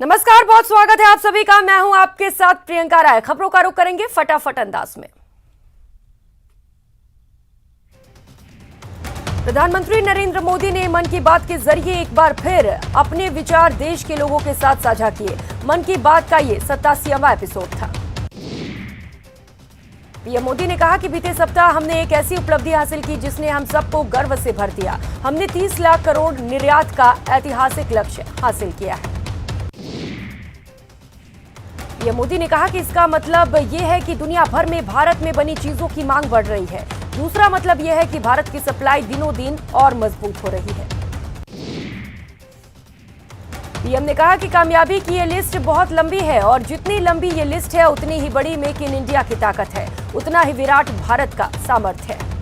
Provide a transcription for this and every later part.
नमस्कार, बहुत स्वागत है आप सभी का। मैं हूं आपके साथ प्रियंका राय। खबरों का रुख करेंगे फटाफट अंदाज में। प्रधानमंत्री नरेंद्र मोदी ने मन की बात के जरिए एक बार फिर अपने विचार देश के लोगों के साथ साझा किए। मन की बात का ये 87वां एपिसोड था। पीएम मोदी ने कहा कि बीते सप्ताह हमने एक ऐसी उपलब्धि हासिल की जिसने हम सबको गर्व से भर दिया। हमने 30 लाख करोड़ निर्यात का ऐतिहासिक लक्ष्य हासिल किया है। पीएम मोदी ने कहा कि इसका मतलब ये है कि दुनिया भर में भारत में बनी चीजों की मांग बढ़ रही है। दूसरा मतलब यह है कि भारत की सप्लाई दिनों दिन और मजबूत हो रही है। पीएम ने कहा कि कामयाबी की ये लिस्ट बहुत लंबी है और जितनी लंबी ये लिस्ट है उतनी ही बड़ी मेक इन इंडिया की ताकत है, उतना ही विराट भारत का सामर्थ्य है।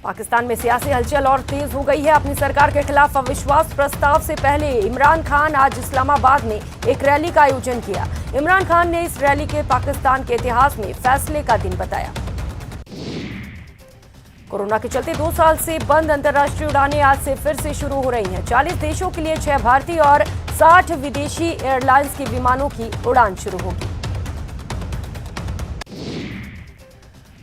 पाकिस्तान में सियासी हलचल और तेज हो गई है। अपनी सरकार के खिलाफ अविश्वास प्रस्ताव से पहले इमरान खान आज इस्लामाबाद में एक रैली का आयोजन किया। इमरान खान ने इस रैली के पाकिस्तान के इतिहास में फैसले का दिन बताया। कोरोना के चलते 2 साल से बंद अंतर्राष्ट्रीय उड़ानें आज से फिर से शुरू हो रही हैं। 40 देशों के लिए 6 भारतीय और 60 विदेशी एयरलाइंस के विमानों की उड़ान शुरू होगी।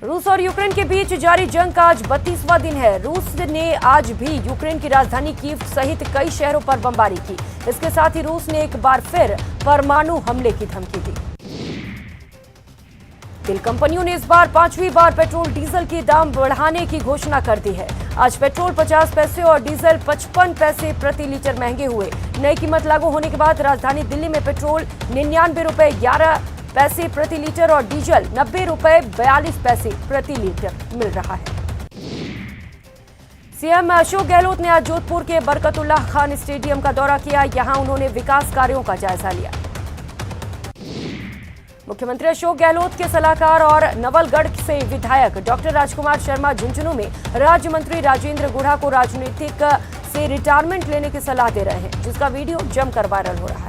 रूस और यूक्रेन के बीच जारी जंग का आज 32वां दिन है। रूस ने आज भी यूक्रेन की राजधानी कीव सहित कई शहरों पर बमबारी की। इसके साथ ही रूस ने एक बार फिर परमाणु हमले की धमकी दी। तेल कंपनियों ने इस बार 5वीं बार पेट्रोल डीजल के दाम बढ़ाने की घोषणा कर दी है। आज पेट्रोल 50 पैसे और डीजल 55 पैसे प्रति लीटर महंगे हुए। नई कीमत लागू होने के बाद राजधानी दिल्ली में पेट्रोल 99 रुपए 11 पैसे प्रति लीटर और डीजल 90 रुपए 42 पैसे प्रति लीटर मिल रहा है। सीएम अशोक गहलोत ने आज जोधपुर के बरकतुल्लाह खान स्टेडियम का दौरा किया। यहां उन्होंने विकास कार्यों का जायजा लिया। मुख्यमंत्री अशोक गहलोत के सलाहकार और नवलगढ़ से विधायक डॉक्टर राजकुमार शर्मा झुंझुनू में राज्य मंत्री राजेंद्र गुढ़ा को राजनीतिक से रिटायरमेंट लेने की सलाह दे रहे हैं, जिसका वीडियो जमकर वायरल हो रहा है।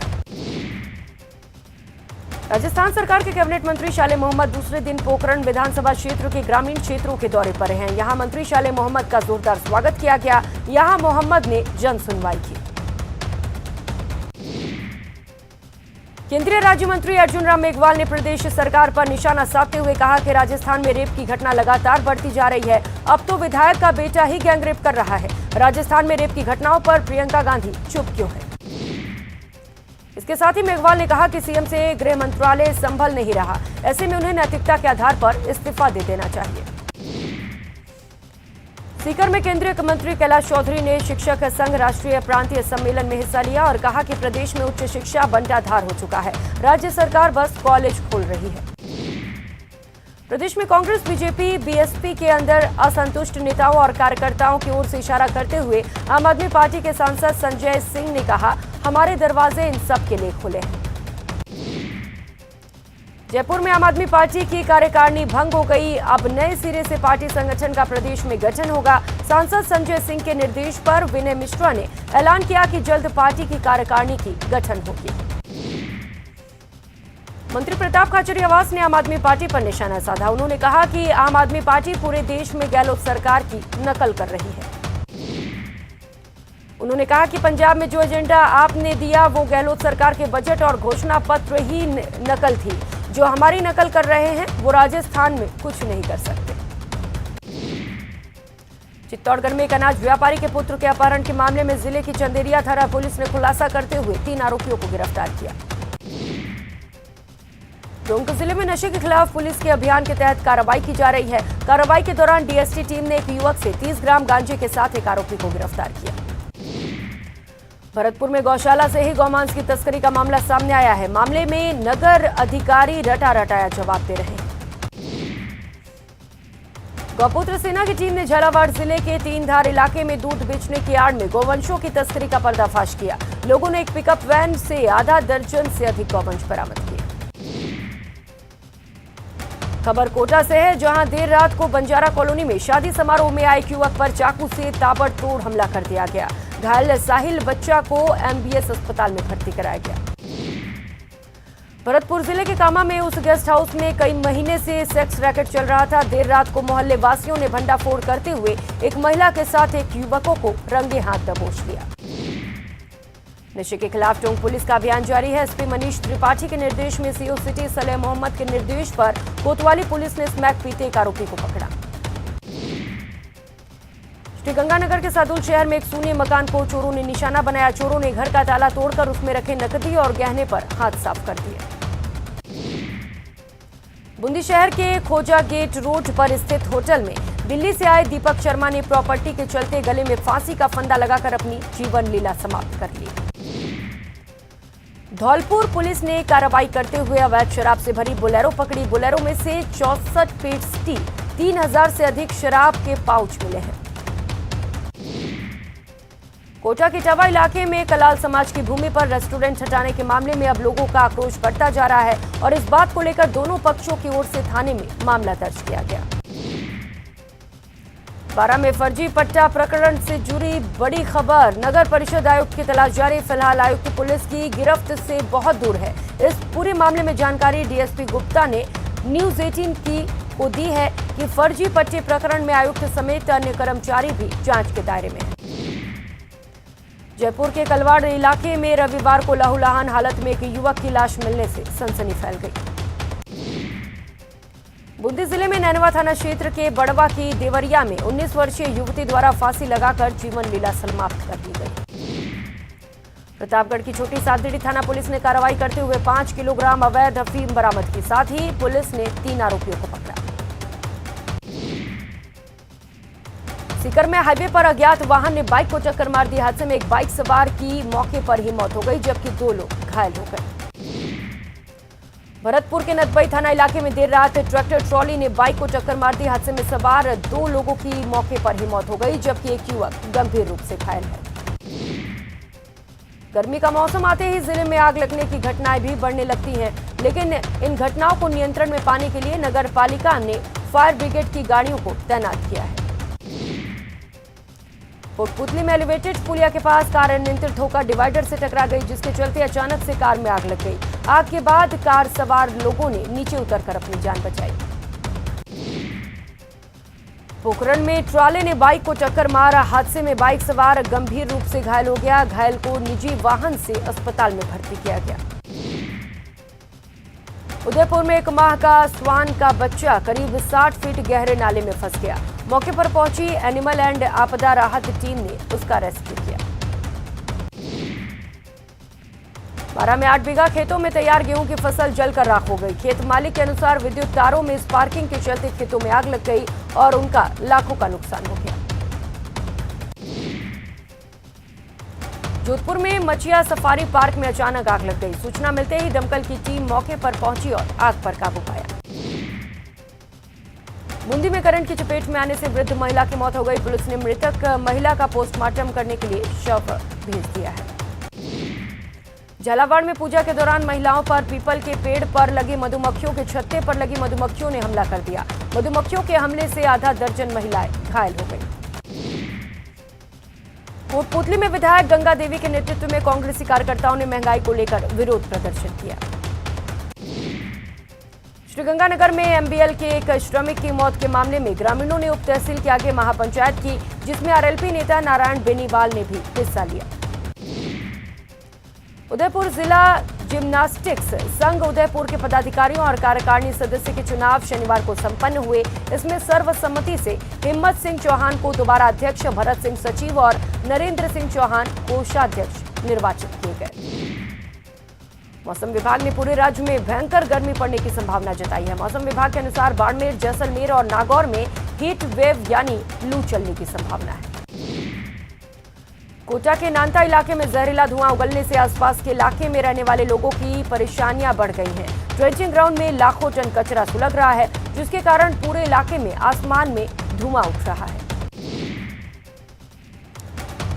राजस्थान सरकार के कैबिनेट मंत्री शाले मोहम्मद दूसरे दिन पोखरण विधानसभा क्षेत्र के ग्रामीण क्षेत्रों के दौरे पर हैं। यहां मंत्री शाले मोहम्मद का जोरदार स्वागत किया गया। यहां मोहम्मद ने जन सुनवाई की। केंद्रीय राज्य मंत्री अर्जुन राम मेघवाल ने प्रदेश सरकार पर निशाना साधते हुए कहा कि राजस्थान में रेप की घटना लगातार बढ़ती जा रही है। अब तो विधायक का बेटा ही गैंगरेप कर रहा है। राजस्थान में रेप की घटनाओं पर प्रियंका गांधी चुप क्यों है? इसके साथ ही मेघवाल ने कहा कि सीएम से गृह मंत्रालय संभल नहीं रहा। ऐसे में उन्हें नैतिकता के आधार पर इस्तीफा दे देना चाहिए। सीकर में केंद्रीय मंत्री कैलाश चौधरी ने शिक्षक संघ राष्ट्रीय प्रांतीय सम्मेलन में हिस्सा लिया और कहा कि प्रदेश में उच्च शिक्षा बंटाधार हो चुका है। राज्य सरकार बस कॉलेज खोल रही है। प्रदेश में कांग्रेस, बीजेपी, बीएसपी के अंदर असंतुष्ट नेताओं और कार्यकर्ताओं की ओर से इशारा करते हुए आम आदमी पार्टी के सांसद संजय सिंह ने कहा, हमारे दरवाजे इन सब के लिए खुले हैं। जयपुर में आम आदमी पार्टी की कार्यकारिणी भंग हो गई। अब नए सिरे से पार्टी संगठन का प्रदेश में गठन होगा। सांसद संजय सिंह के निर्देश पर विनय मिश्रा ने ऐलान किया कि जल्द पार्टी की कार्यकारिणी की गठन होगी। मंत्री प्रताप खाचरियावास ने आम आदमी पार्टी पर निशाना साधा। उन्होंने कहा कि आम आदमी पार्टी पूरे देश में गहलोत सरकार की नकल कर रही है। उन्होंने कहा कि पंजाब में जो एजेंडा आपने दिया वो गहलोत सरकार के बजट और घोषणा पत्र ही नकल थी। जो हमारी नकल कर रहे हैं वो राजस्थान में कुछ नहीं कर सकते। चित्तौड़गढ़ में एक अनाज व्यापारी के पुत्र के अपहरण के मामले में जिले की चंदेरिया थाना पुलिस ने खुलासा करते हुए 3 आरोपियों को गिरफ्तार किया। दुमका जिले में नशे के खिलाफ पुलिस के अभियान के तहत कार्रवाई की जा रही है। कार्रवाई के दौरान डीएसटी टीम ने एक युवक से 30 ग्राम गांजे के साथ एक आरोपी को गिरफ्तार किया। भरतपुर में गौशाला से ही गौमांस की तस्करी का मामला सामने आया है। मामले में नगर अधिकारी रटा रटाया जवाब दे रहे हैं। गौपुत्र सेना की टीम ने झालावाड़ जिले के 3 धार इलाके में दूध बेचने की आड़ में गौवंशों की तस्करी का पर्दाफाश किया। लोगों ने एक पिकअप वैन से आधा दर्जन से अधिक गौवंश बरामद किए। खबर कोटा से है, जहां देर रात को बंजारा कॉलोनी में शादी समारोह में आए एक युवक पर चाकू से ताबड़तोड़ हमला कर दिया गया। घायल साहिल बच्चा को एमबीएस अस्पताल में भर्ती कराया गया। भरतपुर जिले के कामा में उस गेस्ट हाउस में कई महीने से सेक्स रैकेट चल रहा था। देर रात को मोहल्ले वासियों ने भंडाफोड़ करते हुए एक महिला के साथ एक युवकों को रंगे हाथ दबोच लिया। नशे के खिलाफ टोंक पुलिस का अभियान जारी है। एसपी मनीष त्रिपाठी के निर्देश में सीओ सिटी सलेह मोहम्मद के निर्देश पर कोतवाली पुलिस ने स्मैक पीते एक आरोपी को पकड़ा। श्रीगंगानगर के सादुल शहर में एक सूने मकान को चोरों ने निशाना बनाया। चोरों ने घर का ताला तोड़कर उसमें रखे नकदी और गहने पर हाथ साफ कर दिए। बूंदी शहर के खोजा गेट रोड पर स्थित होटल में दिल्ली से आए दीपक शर्मा ने प्रॉपर्टी के चलते गले में फांसी का फंदा लगाकर अपनी जीवन लीला समाप्त कर ली। धौलपुर पुलिस ने कार्रवाई करते हुए अवैध शराब से भरी बोलेरो पकड़ी। बोलेरो में से 64 पेट स्टील, 3000 से अधिक शराब के पाउच मिले हैं। कोटा के टावा इलाके में कलाल समाज की भूमि पर रेस्टोरेंट हटाने के मामले में अब लोगों का आक्रोश बढ़ता जा रहा है और इस बात को लेकर दोनों पक्षों की ओर से थाने में मामला दर्ज किया गया। बारां में फर्जी पट्टा प्रकरण से जुड़ी बड़ी खबर। नगर परिषद आयुक्त की तलाश जारी। फिलहाल आयुक्त पुलिस की गिरफ्त से बहुत दूर है। इस पूरे मामले में जानकारी डीएसपी गुप्ता ने न्यूज 18 को दी है कि फर्जी पट्टे प्रकरण में आयुक्त समेत अन्य कर्मचारी भी जांच के दायरे में हैं। जयपुर के कलवाड़ इलाके में रविवार को लहूलुहान हालत में एक युवक की लाश मिलने से सनसनी फैल गई। बूंदी जिले में नैनवा थाना क्षेत्र के बड़वा की देवरिया में 19 वर्षीय युवती द्वारा फांसी लगाकर जीवन लीला समाप्त कर दी गई। प्रतापगढ़ की छोटी सादड़ी थाना पुलिस ने कार्रवाई करते हुए 5 किलोग्राम अवैध अफीम बरामद की। साथ ही पुलिस ने 3 आरोपियों को पकड़ा। सीकर में हाईवे पर अज्ञात वाहन ने बाइक को टक्कर मार दी। हादसे में एक बाइक सवार की मौके पर ही मौत हो गई जबकि 2 लोग घायल हो गए। भरतपुर के नदबई थाना इलाके में देर रात ट्रैक्टर ट्रॉली ने बाइक को टक्कर मार दी। हादसे में सवार 2 लोगों की मौके पर ही मौत हो गई जबकि एक युवक गंभीर रूप से घायल है। गर्मी का मौसम आते ही जिले में आग लगने की घटनाएं भी बढ़ने लगती हैं, लेकिन इन घटनाओं को नियंत्रण में पाने के लिए नगर पालिका ने फायर ब्रिगेड की गाड़ियों को तैनात किया है। कोटपुतली में एलिवेटेड पुलिया के पास कार अनियंत्रित होकर डिवाइडर से टकरा गई, जिसके चलते अचानक से कार में आग लग गई। आग के बाद कार सवार लोगों ने नीचे उतरकर अपनी जान बचाई। पोखरण में ट्राले ने बाइक को टक्कर मारा। हादसे में बाइक सवार गंभीर रूप से घायल हो गया। घायल को निजी वाहन से अस्पताल में भर्ती किया गया। उदयपुर में 1 माह का स्वान का बच्चा करीब 60 फीट गहरे नाले में फंस गया। मौके पर पहुंची एनिमल एंड आपदा राहत टीम ने उसका रेस्क्यू किया। बारां में 8 बीघा खेतों में तैयार गेहूं की फसल जलकर राख हो गई। खेत मालिक के अनुसार विद्युत तारों में स्पार्किंग के चलते खेतों में आग लग गई और उनका लाखों का नुकसान हो गया। जोधपुर में मचिया सफारी पार्क में अचानक आग लग गई। सूचना मिलते ही दमकल की टीम मौके पर पहुंची और आग पर काबू पाया। बूंदी में करंट की चपेट में आने से वृद्ध महिला की मौत हो गई। पुलिस ने मृतक महिला का पोस्टमार्टम करने के लिए शव भेज दिया है। झालावाड़ में पूजा के दौरान महिलाओं पर पीपल के पेड़ पर लगी मधुमक्खियों के छत्ते पर लगी मधुमक्खियों ने हमला कर दिया। मधुमक्खियों के हमले से आधा दर्जन महिलाएं घायल हो गईं। कोटपुतली में विधायक गंगा देवी के नेतृत्व में कांग्रेसी कार्यकर्ताओं ने महंगाई को लेकर विरोध प्रदर्शन किया। श्रीगंगानगर में एमबीएल के एक श्रमिक की मौत के मामले में ग्रामीणों ने उप तहसील के आगे महापंचायत की, जिसमें आरएलपी नेता नारायण बेनीवाल ने भी हिस्सा लिया। उदयपुर जिला जिम्नास्टिक्स संघ उदयपुर के पदाधिकारियों और कार्यकारिणी सदस्य के चुनाव शनिवार को संपन्न हुए। इसमें सर्वसम्मति से हिम्मत सिंह चौहान को दोबारा अध्यक्ष, भरत सिंह सचिव और नरेंद्र सिंह चौहान कोषाध्यक्ष निर्वाचित किए गए। मौसम विभाग ने पूरे राज्य में भयंकर गर्मी पड़ने की संभावना जताई है। मौसम विभाग के अनुसार बाड़मेर, जैसलमेर और नागौर में हीट वेव यानी लू चलने की संभावना है। कोटा के नांता इलाके में जहरीला धुआं उगलने से आसपास के इलाके में रहने वाले लोगों की परेशानियां बढ़ गई हैं। ट्रेंचिंग ग्राउंड में लाखों टन कचरा सुलग रहा है, जिसके कारण पूरे इलाके में आसमान में धुआं उठ रहा है।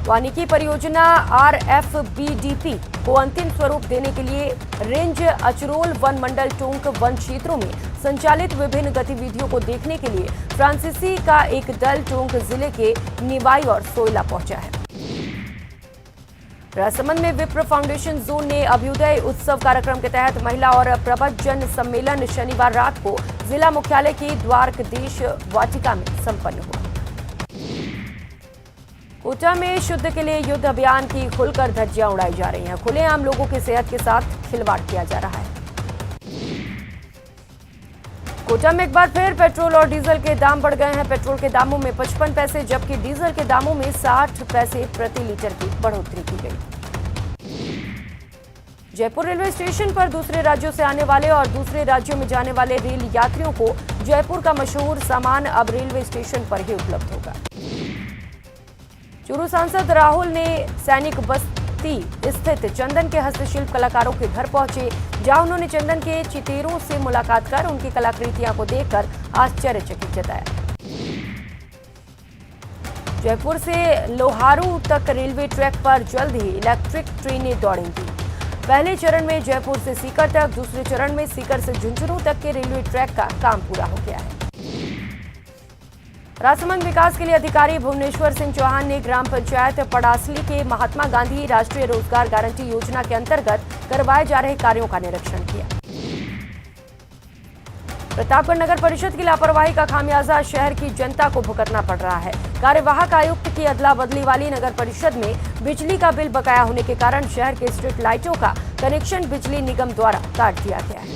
वानिकी परियोजना आरएफबीडीपी को अंतिम स्वरूप देने के लिए रेंज अचरोल वन मंडल टोंक वन क्षेत्रों में संचालित विभिन्न गतिविधियों को देखने के लिए फ्रांसीसी का एक दल टोंक जिले के निवाई और सोयला पहुंचा है। राजसमंद में विप्र फाउंडेशन जोन ने अभ्युदय उत्सव कार्यक्रम के तहत महिला और प्रवचन सम्मेलन शनिवार रात को जिला मुख्यालय की द्वारकधीश वाटिका में संपन्न हुआ। कोटा में शुद्ध के लिए युद्ध अभियान की खुलकर धज्जियां उड़ाई जा रही हैं। खुलेआम लोगों की सेहत के साथ खिलवाड़ किया जा रहा है। कोटा में एक बार फिर पेट्रोल और डीजल के दाम बढ़ गए हैं। पेट्रोल के दामों में 55 पैसे जबकि डीजल के दामों में 60 पैसे प्रति लीटर की बढ़ोतरी की गई। जयपुर रेलवे स्टेशन पर दूसरे राज्यों से आने वाले और दूसरे राज्यों में जाने वाले रेल यात्रियों को जयपुर का मशहूर सामान अब रेलवे स्टेशन पर ही उपलब्ध होगा। चूरू सांसद राहुल ने सैनिक बस्ती स्थित चंदन के हस्तशिल्प कलाकारों के घर पहुंचे, जहां उन्होंने चंदन के चितेरों से मुलाकात कर उनकी कलाकृतियां को देखकर आश्चर्यचकित जताया। जयपुर से लोहारू तक रेलवे ट्रैक पर जल्द ही इलेक्ट्रिक ट्रेनें दौड़ेंगी। पहले चरण में जयपुर से सीकर तक, दूसरे चरण में सीकर से झुंझुनू तक के रेलवे ट्रैक का काम पूरा हो गया है। राजसमंद विकास के लिए अधिकारी भुवनेश्वर सिंह चौहान ने ग्राम पंचायत पड़ासली के महात्मा गांधी राष्ट्रीय रोजगार गारंटी योजना के अंतर्गत करवाए जा रहे कार्यों का निरीक्षण किया। प्रतापगढ़ नगर परिषद की लापरवाही का खामियाजा शहर की जनता को भुगतना पड़ रहा है। कार्यवाहक आयुक्त की अदला बदली वाली नगर परिषद में बिजली का बिल बकाया होने के कारण शहर के स्ट्रीट लाइटों का कनेक्शन बिजली निगम द्वारा काट दिया गया है।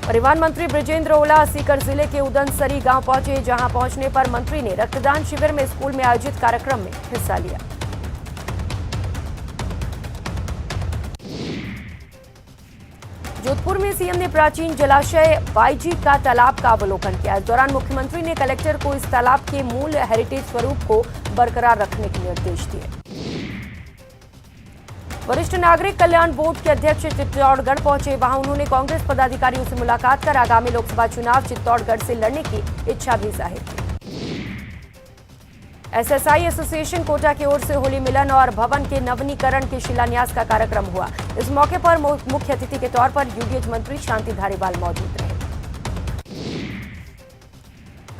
परिवहन मंत्री बृजेंद्र ओला सीकर जिले के उदनसरी गांव पहुंचे, जहां पहुंचने पर मंत्री ने रक्तदान शिविर में स्कूल में आयोजित कार्यक्रम में हिस्सा लिया। जोधपुर में सीएम ने प्राचीन जलाशय बाईजी का तालाब का अवलोकन किया। इस दौरान मुख्यमंत्री ने कलेक्टर को इस तालाब के मूल हेरिटेज स्वरूप को बरकरार रखने के निर्देश दिए। वरिष्ठ नागरिक कल्याण बोर्ड के अध्यक्ष चित्तौड़गढ़ पहुंचे, वहां उन्होंने कांग्रेस पदाधिकारियों से मुलाकात कर आगामी लोकसभा चुनाव चित्तौड़गढ़ से लड़ने की इच्छा भी जाहिर की। एसएसआई एसोसिएशन कोटा की ओर से होली मिलन और भवन के नवीनीकरण के शिलान्यास का कार्यक्रम हुआ। इस मौके पर मुख्य अतिथि के तौर पर यूडीएच मंत्री शांति धारीवाल मौजूद रहे।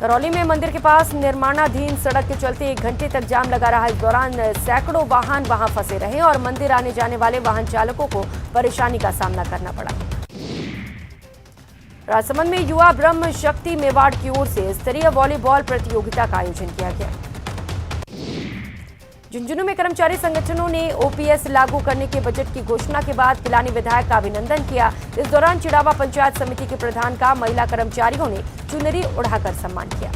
करौली में मंदिर के पास निर्माणाधीन सड़क के चलते 1 घंटे तक जाम लगा रहा। इस दौरान सैकड़ों वाहन वहां फंसे रहे और मंदिर आने जाने वाले वाहन चालकों को परेशानी का सामना करना पड़ा। राजसमंद में युवा ब्रह्म शक्ति मेवाड़ की ओर से स्तरीय वॉलीबॉल प्रतियोगिता का आयोजन किया गया। झुंझुनू में कर्मचारी संगठनों ने ओपीएस लागू करने के बजट की घोषणा के बाद पिलानी विधायक का अभिनंदन किया। इस दौरान चिड़ावा पंचायत समिति के प्रधान का महिला कर्मचारियों ने चुनरी उड़ाकर सम्मान किया।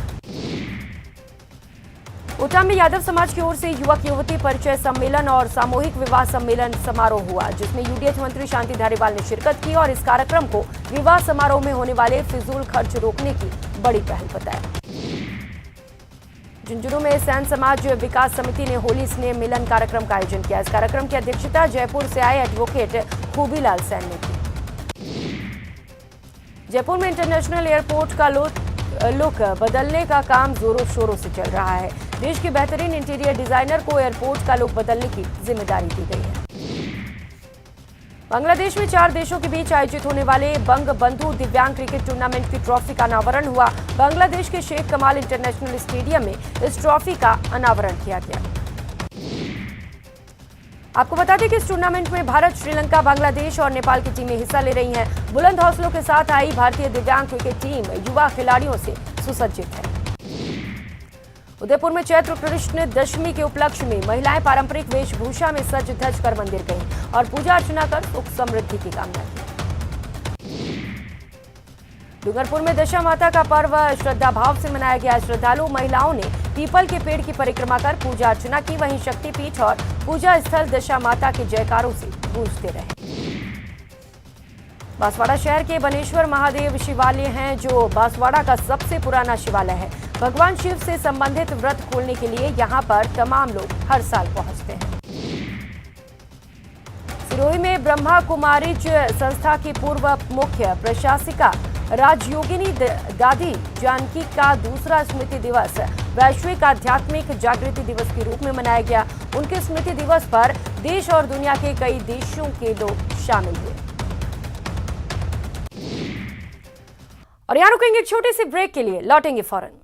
कोटा में यादव समाज की ओर से युवक युवती परिचय सम्मेलन और सामूहिक विवाह सम्मेलन समारोह हुआ, जिसमें यूडीएच मंत्री शांति धारीवाल ने शिरकत की और इस कार्यक्रम को विवाह समारोह में होने वाले फिजूल खर्च रोकने की बड़ी पहल बताया। झुंझुनू में सैन समाज विकास समिति ने होली स्नेह मिलन कार्यक्रम का आयोजन किया। इस कार्यक्रम की अध्यक्षता जयपुर से आए एडवोकेट खूबीलाल सैन ने की। जयपुर में इंटरनेशनल एयरपोर्ट का लुक बदलने का काम जोरों शोरों से चल रहा है। देश के बेहतरीन इंटीरियर डिजाइनर को एयरपोर्ट का लुक बदलने की जिम्मेदारी दी गई है। बांग्लादेश में 4 देशों के बीच आयोजित होने वाले बंग बंधु दिव्यांग क्रिकेट टूर्नामेंट की ट्रॉफी का अनावरण हुआ। बांग्लादेश के शेख कमाल इंटरनेशनल स्टेडियम में इस ट्रॉफी का अनावरण किया गया। आपको बता दें कि इस टूर्नामेंट में भारत, श्रीलंका, बांग्लादेश और नेपाल की टीमें हिस्सा ले रही हैं। बुलंद हौसलों के साथ आई भारतीय दिव्यांग क्रिकेट टीम युवा खिलाड़ियों से सुसज्जित है। उदयपुर में चैत्र कृष्ण दशमी के उपलक्ष्य में महिलाएं पारंपरिक वेशभूषा में सज धज कर मंदिर गईं और पूजा अर्चना कर सुख समृद्धि की कामना की। डूंगरपुर में दशा माता का पर्व श्रद्धा भाव से मनाया गया। श्रद्धालु महिलाओं ने पीपल के पेड़ की परिक्रमा कर पूजा अर्चना की। वहीं शक्तिपीठ और पूजा स्थल दशा माता के जयकारों से गूंजते रहे। बांसवाड़ा शहर के बनेश्वर महादेव शिवालय हैं, जो बांसवाड़ा का सबसे पुराना शिवालय है। भगवान शिव से संबंधित व्रत खोलने के लिए यहां पर तमाम लोग हर साल पहुंचते हैं। सिरोही में ब्रह्मा कुमारीज संस्था की पूर्व मुख्य प्रशासिका राजयोगिनी दादी जानकी का दूसरा स्मृति दिवस वैश्विक आध्यात्मिक जागृति दिवस के रूप में मनाया गया। उनके स्मृति दिवस पर देश और दुनिया के कई देशों के लोग शामिल हुए। और यहाँ रुकेंगे एक छोटे से ब्रेक के लिए, लौटेंगे फौरन।